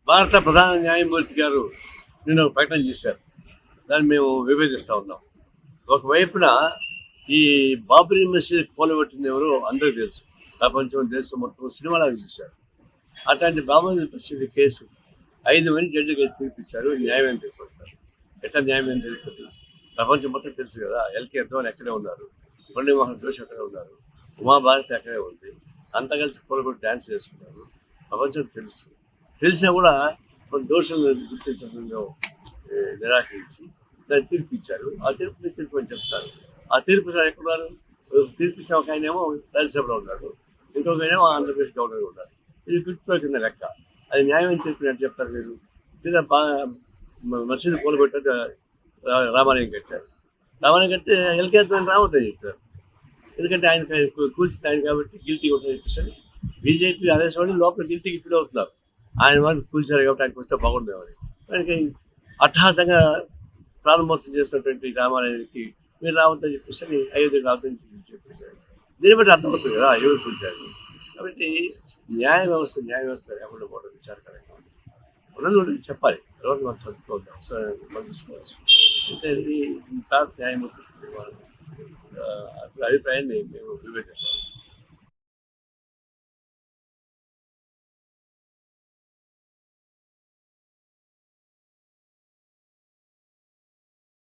భారత ప్రధాన న్యాయమూర్తి గారు నిన్న ఒక ప్రకటన చేశారు. దాన్ని మేము విభేదిస్తూ ఉన్నాం. ఒకవైపున ఈ బాబ్రీ మసీద్ కూలగొట్టింది ఎవరో అందరికీ తెలుసు. ప్రపంచం దేశం మొత్తం సినిమాలాగా చూశారు. అట్లాంటి బాబ్రీ మసీద్ కేసు 5 మంది జడ్జిగా తీర్పిచ్చారు. న్యాయం ఏం తెలియకపోతారు. ఎట్లా న్యాయం ఏం తెలియకపోతుంది? ప్రపంచం మొత్తం తెలుసు కదా. ఎల్కే అద్వానీ అక్కడే ఉన్నారు, మురళీమోహన్ జోషి అక్కడే ఉన్నారు, ఉమాభారతి అక్కడే ఉంది. అంతా కలిసి కూలగొట్టి డ్యాన్స్ చేసుకున్నారు. ప్రపంచం తెలుసు. తెలిసినా కూడా కొన్ని దోషులను గుర్తించడంలో నిరాకరించి దాన్ని తీర్పిచ్చారు. ఆ తీర్పు అని చెప్తారు. ఆ తీర్పు ఎక్కడున్నారు? తీర్పిచ్చిన ఒక ఆయనేమో రాజ్యసభలో ఉన్నాడు, ఇంకొక ఆయనేమో ఆంధ్రప్రదేశ్ గవర్నర్ ఉన్నారు. ఇది గుర్తుపై కింద లెక్క. అది న్యాయం అని చెప్పినట్టు చెప్తారు మీరు. లేదా మసీదు కూలబెట్టారు, రామాలయం కట్టారు. రామాలయం కడితే ఎల్కే అద్వానీ రావద్దని చెప్పారు. ఎందుకంటే ఆయన కూల్చింది ఆయన కాబట్టి గిల్టీ ఉంటుందని చెప్పేసి బీజేపీ ఆదేశం లోపల గిల్టీకి ఫీల్ అవుతున్నారు. ఆయన వాళ్ళు కూల్చారు కాబట్టి ఆయనకు వస్తే బాగుండేవారు. దానికి అట్టహాసంగా ప్రారంభోత్సవం చేసినటువంటి రామాలయానికి మీరు రావద్దని చెప్పేసి అయోధ్య రావద్దని చెప్పేసారు. దీన్ని బట్టి అర్థమవుతుంది కదా ఎవరు కూల్చారు. కాబట్టి న్యాయ వ్యవస్థ లేకుండా పోవడం విచారకరంగా ఉంది. ఉన్నది చెప్పాలి, తర్వాత మనం చదువుకోవద్దాం, మనం చూసుకోవచ్చు. అంటే ఈ న్యాయమూర్తి అభిప్రాయాన్ని మేము వివేచిస్తాం.